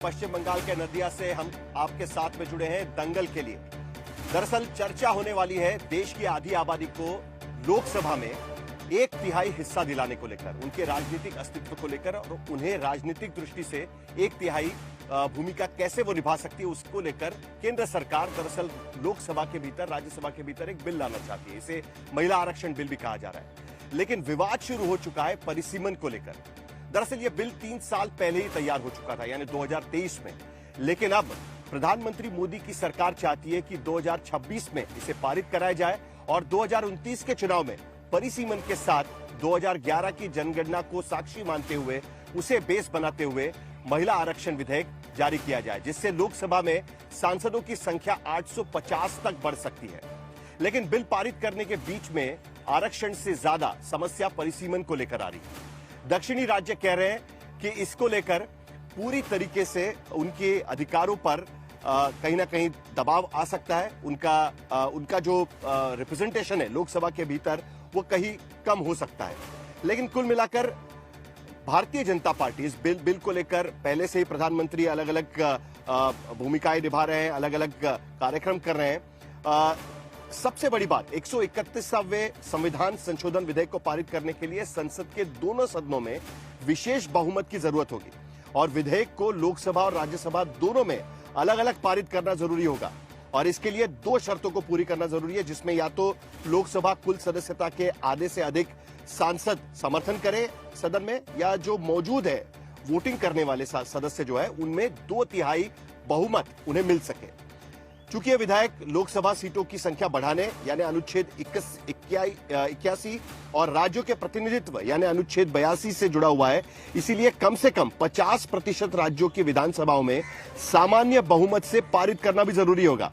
पश्चिम बंगाल के नदिया से हम आपके साथ में जुड़े हैं दंगल के लिए। दरअसल चर्चा होने वाली है देश की आधी आबादी को लोकसभा में 1/3 हिस्सा दिलाने को लेकर, उनके राजनीतिक अस्तित्व को लेकर और उन्हें राजनीतिक दृष्टि से 1/3 भूमिका कैसे वो निभा सकती है उसको लेकर केंद्र सरकार दरअसल लोकसभा के भीतर, राज्यसभा के भीतर एक बिल लाना चाहती है। इसे महिला आरक्षण बिल भी कहा जा रहा है। लेकिन विवाद शुरू हो चुका है परिसीमन को लेकर। दरअसल यह बिल 3 साल पहले ही तैयार हो चुका था, यानी 2023 में। लेकिन अब प्रधानमंत्री मोदी की सरकार चाहती है कि 2026 में इसे पारित कराया जाए और 2029 के चुनाव में परिसीमन के साथ 2011 की जनगणना को साक्षी मानते हुए, उसे बेस बनाते हुए महिला आरक्षण विधेयक जारी किया जाए, जिससे लोकसभा में सांसदों की संख्या 850 तक बढ़ सकती है। लेकिन बिल पारित करने के बीच में आरक्षण से ज्यादा समस्या परिसीमन को लेकर आ रही है। दक्षिणी राज्य कह रहे हैं कि इसको लेकर पूरी तरीके से उनके अधिकारों पर कहीं ना कहीं दबाव आ सकता है। उनका जो रिप्रेजेंटेशन है लोकसभा के भीतर वो कहीं कम हो सकता है। लेकिन कुल मिलाकर भारतीय जनता पार्टी इस बिल को लेकर पहले से ही प्रधानमंत्री अलग अलग भूमिकाएं निभा रहे हैं, अलग अलग कार्यक्रम कर रहे हैं। सबसे बड़ी बात 131वें संविधान संशोधन विधेयक को पारित करने के लिए संसद के दोनों सदनों में विशेष बहुमत की जरूरत होगी और विधेयक को लोकसभा और राज्यसभा दोनों में अलग अलग पारित करना जरूरी होगा। और इसके लिए 2 शर्तों को पूरी करना जरूरी है, जिसमें या तो लोकसभा कुल सदस्यता के आधे से अधिक सांसद समर्थन करे सदन में, या जो मौजूद है वोटिंग करने वाले सदस्य जो है उनमें 2/3 बहुमत उन्हें मिल सके। चूंकि यह विधेयक लोकसभा सीटों की संख्या बढ़ाने यानी अनुच्छेद 81 और राज्यों के प्रतिनिधित्व यानी अनुच्छेद 82 से जुड़ा हुआ है, इसीलिए कम से कम 50% राज्यों की विधानसभाओं में सामान्य बहुमत से पारित करना भी जरूरी होगा।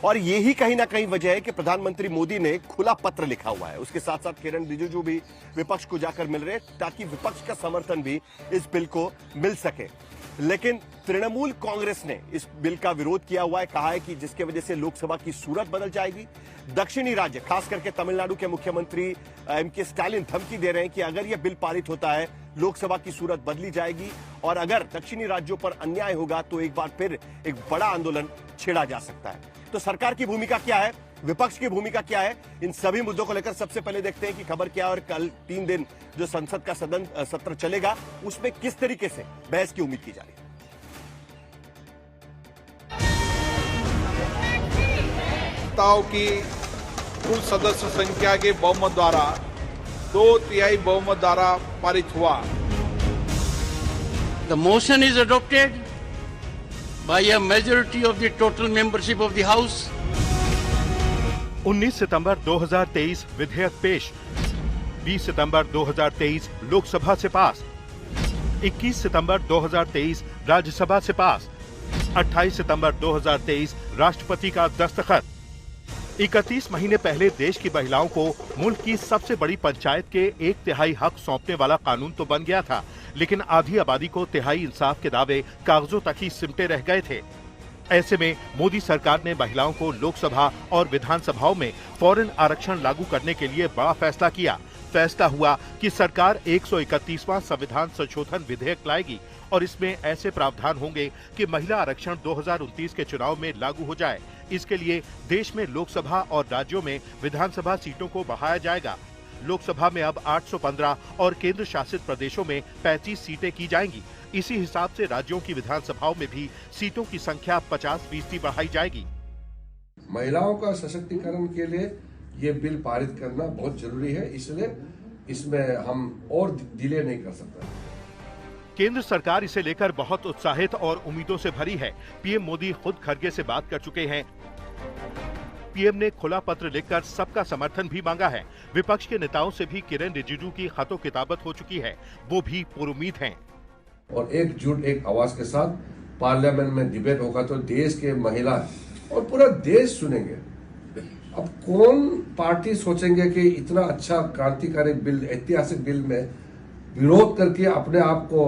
और यही कहीं ना कहीं वजह है कि प्रधानमंत्री मोदी ने खुला पत्र लिखा हुआ है। उसके साथ साथ किरण रिजिजू भी विपक्ष को जाकर मिल रहे ताकि विपक्ष का समर्थन भी इस बिल को मिल सके। लेकिन तृणमूल कांग्रेस ने इस बिल का विरोध किया हुआ है, कहा है कि जिसके वजह से लोकसभा की सूरत बदल जाएगी। दक्षिणी राज्य खास करके तमिलनाडु के मुख्यमंत्री एम.के. स्टालिन धमकी दे रहे हैं कि अगर यह बिल पारित होता है लोकसभा की सूरत बदली जाएगी और अगर दक्षिणी राज्यों पर अन्याय होगा तो एक बार फिर एक बड़ा आंदोलन छेड़ा जा सकता है। तो सरकार की भूमिका क्या है, विपक्ष की भूमिका क्या है, इन सभी मुद्दों को लेकर सबसे पहले देखते हैं कि खबर क्या है और कल 3 दिन जो संसद का सत्र चलेगा उसमें किस तरीके से बहस की उम्मीद की जा रही है। प्रस्ताव की कुल सदस्य संख्या के बहुमत द्वारा 2/3 बहुमत द्वारा पारित हुआ। The motion is adopted by a majority of the total membership of the House. 19 सितंबर 2023 विधेयक पेश, 20 सितंबर 2023 लोकसभा से पास, 21 सितंबर 2023 राज्यसभा से पास, 28 सितंबर 2023 राष्ट्रपति का दस्तखत। 31 महीने पहले देश की महिलाओं को मुल्क की सबसे बड़ी पंचायत के 1/3 हक सौंपने वाला कानून तो बन गया था, लेकिन आधी आबादी को तिहाई इंसाफ के दावे कागजों तक ही सिमटे रह गए थे। ऐसे में मोदी सरकार ने महिलाओं को लोकसभा और विधानसभाओं में फौरन आरक्षण लागू करने के लिए बड़ा फैसला किया। फैसला हुआ कि सरकार 131वां संविधान संशोधन विधेयक लाएगी और इसमें ऐसे प्रावधान होंगे कि महिला आरक्षण 2029 के चुनाव में लागू हो जाए। इसके लिए देश में लोकसभा और राज्यों में विधानसभा सीटों को बढ़ाया जाएगा। लोकसभा में अब 815 और केंद्र शासित प्रदेशों में 35 सीटें की जाएंगी। इसी हिसाब से राज्यों की विधानसभाओं में भी सीटों की संख्या 50% बढ़ाई जाएगी। महिलाओं का सशक्तिकरण के लिए ये बिल पारित करना बहुत जरूरी है, इसलिए इसमें हम और डिले नहीं कर सकते। केंद्र सरकार इसे लेकर बहुत उत्साहित और उम्मीदों से भरी है। पीएम मोदी खुद खरगे से बात कर चुके हैं। पीएम ने खुला पत्र लिखकर सबका समर्थन भी मांगा है। विपक्ष के नेताओं से भी किरण रिजिजू की खतो किताबत हो चुकी है, वो भी पुरुमीद हैं। और एकजुट एक आवाज के साथ पार्लियामेंट में डिबेट होगा तो देश के महिला और पूरा देश सुनेंगे। अब कौन पार्टी सोचेंगे कि इतना अच्छा क्रांतिकारी बिल, ऐतिहासिक बिल में विरोध करके अपने आप को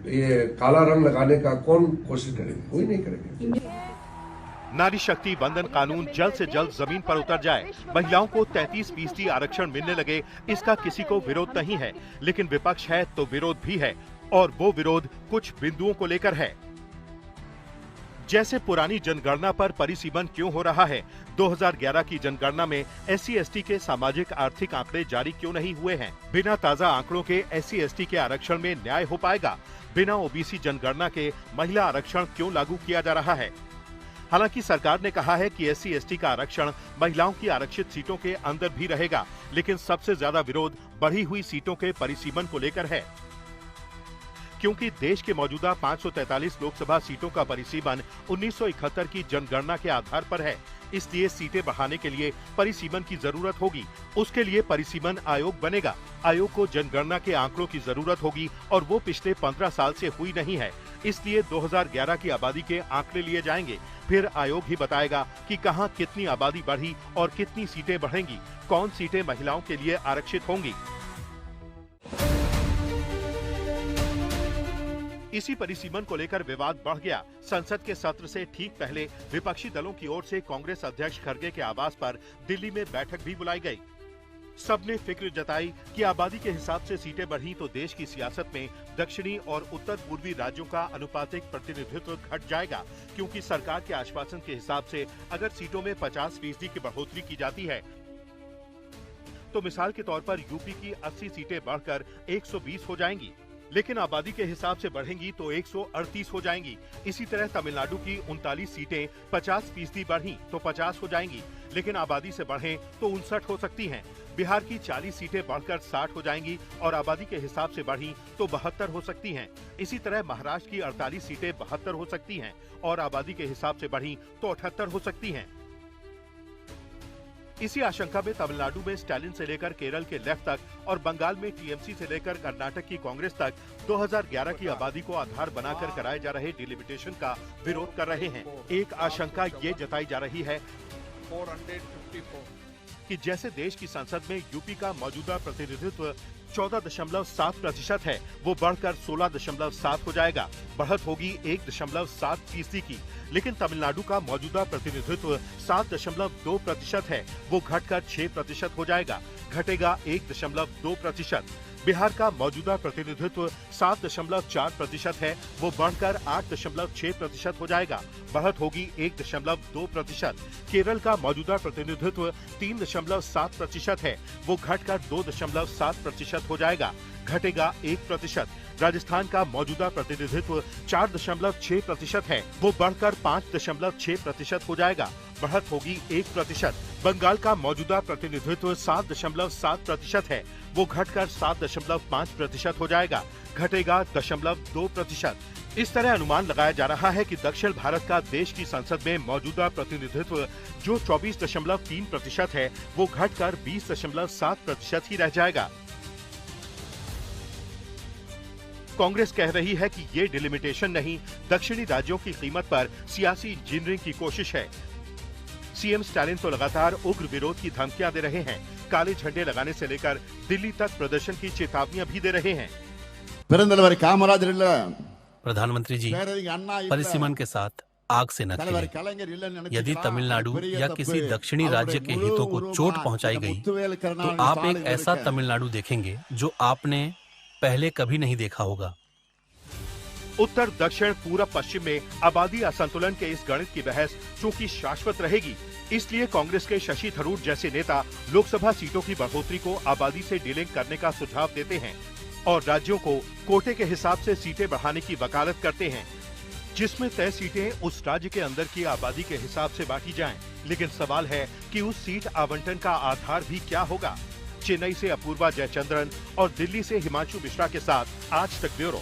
ये काला रंग लगाने का कौन कोशिश करेंगे? कोई नहीं करेंगे। नारी शक्ति वंदन कानून जल्द से जल्द जमीन पर उतर जाए, महिलाओं को 33% आरक्षण मिलने लगे, इसका किसी को विरोध नहीं है। लेकिन विपक्ष है तो विरोध भी है। और वो विरोध कुछ बिंदुओं को लेकर है। जैसे पुरानी जनगणना पर परिसीमन क्यों हो रहा है, 2011 की जनगणना में SC/ST के सामाजिक आर्थिक आंकड़े जारी क्यों नहीं हुए हैं, बिना ताजा आंकड़ों के SC/ST के आरक्षण में न्याय हो पाएगा, बिना OBC जनगणना के महिला आरक्षण क्यों लागू किया जा रहा है। हालांकि सरकार ने कहा है कि SC/ST का आरक्षण महिलाओं की आरक्षित सीटों के अंदर भी रहेगा, लेकिन सबसे ज्यादा विरोध बढ़ी हुई सीटों के परिसीमन को लेकर है। क्योंकि देश के मौजूदा 543 लोकसभा सीटों का परिसीमन 1971 की जनगणना के आधार पर है, इसलिए सीटें बढ़ाने के लिए परिसीमन की जरूरत होगी। उसके लिए परिसीमन आयोग बनेगा। आयोग को जनगणना के आंकड़ों की जरूरत होगी और वो पिछले 15 साल से हुई नहीं है, इसलिए 2011 की आबादी के आंकड़े लिए जाएंगे। फिर आयोग ही बताएगा कि कहां कितनी आबादी बढ़ी और कितनी सीटें बढ़ेंगी, कौन सीटें महिलाओं के लिए आरक्षित होंगी। इसी परिसीमन को लेकर विवाद बढ़ गया। संसद के सत्र से ठीक पहले विपक्षी दलों की ओर से कांग्रेस अध्यक्ष खड़गे के आवास पर दिल्ली में बैठक भी बुलाई गई। सबने फिक्र जताई कि आबादी के हिसाब से सीटें बढ़ी तो देश की सियासत में दक्षिणी और उत्तर पूर्वी राज्यों का अनुपातिक प्रतिनिधित्व घट जाएगा, क्योंकि सरकार के आश्वासन के हिसाब से अगर सीटों में 50% की बढ़ोतरी की जाती है तो मिसाल के तौर पर यूपी की 80 सीटें बढ़कर 120 हो जाएंगी, लेकिन आबादी के हिसाब से बढ़ेंगी तो 138 हो जाएंगी। इसी तरह तमिलनाडु की 39 सीटें 50% बढ़ी तो 50 हो जाएंगी, लेकिन आबादी से बढ़ें तो 59 हो सकती हैं। बिहार की 40 सीटें बढ़कर 60 हो जाएंगी और आबादी के हिसाब से बढ़ी तो 72 हो सकती हैं। इसी तरह महाराष्ट्र की 48 सीटें 72 हो सकती हैं और आबादी के हिसाब से बढ़ी तो 78 हो सकती हैं। इसी आशंका में तमिलनाडु में स्टालिन से लेकर केरल के लेफ्ट तक और बंगाल में TMC से लेकर कर्नाटक की कांग्रेस तक 2011 की आबादी को आधार बनाकर कराए जा रहे डिलिमिटेशन का विरोध कर रहे हैं। एक आशंका ये जताई जा रही है 454 कि जैसे देश की संसद में यूपी का मौजूदा प्रतिनिधित्व 14.7% है, वो बढ़कर 16.7 हो जाएगा, बढ़त होगी 1.7% की। लेकिन तमिलनाडु का मौजूदा प्रतिनिधित्व 7.2% है, वो घटकर 6% हो जाएगा, घटेगा 1.2%। बिहार का मौजूदा प्रतिनिधित्व 7.4% है, वो बढ़कर 8.6% हो जाएगा, बढ़त होगी 1.2%। केरल का मौजूदा प्रतिनिधित्व 3.7% है, वो घटकर 2.7% हो जाएगा, घटेगा 1%। राजस्थान का मौजूदा प्रतिनिधित्व 4.6% है, वो बढ़कर 5.6% हो जाएगा, बढ़त होगी 1%। बंगाल का मौजूदा प्रतिनिधित्व 7.7% है, वो घटकर 7.5% हो जाएगा, घटेगा 0.2%। इस तरह अनुमान लगाया जा रहा है कि दक्षिण भारत का देश की संसद में मौजूदा प्रतिनिधित्व जो 24.3% है, वो घटकर 20.7% ही रह जाएगा। कांग्रेस कह रही है कि ये डिलिमिटेशन नहीं, दक्षिणी राज्यों की कीमत पर सियासी इंजीनियरिंग की कोशिश है। सीएम स्टालिन तो लगातार उग्र विरोध की धमकियां दे रहे हैं, काले झंडे लगाने से लेकर दिल्ली तक प्रदर्शन की चेतावनियां भी दे रहे हैं। प्रधानमंत्री जी, परिसीमन के साथ आग से न खेलें। यदि तमिलनाडु या किसी दक्षिणी राज्य के हितों को चोट पहुंचाई गई तो आप एक ऐसा तमिलनाडु देखेंगे जो आपने पहले कभी नहीं देखा होगा। उत्तर दक्षिण पूरब पश्चिम में आबादी असंतुलन के इस गणित की बहस चूंकि शाश्वत रहेगी, इसलिए कांग्रेस के शशि थरूर जैसे नेता लोकसभा सीटों की बढ़ोतरी को आबादी से डीलिंक करने का सुझाव देते हैं और राज्यों को कोटे के हिसाब से सीटें बढ़ाने की वकालत करते हैं, जिसमें तय सीटें उस राज्य के अंदर की आबादी के हिसाब से बांटी जाएं। लेकिन सवाल है कि उस सीट आवंटन का आधार भी क्या होगा। चेन्नई से अपूर्वा जयचंद्रन और दिल्ली से हिमांशु मिश्रा के साथ आज तक ब्यूरो।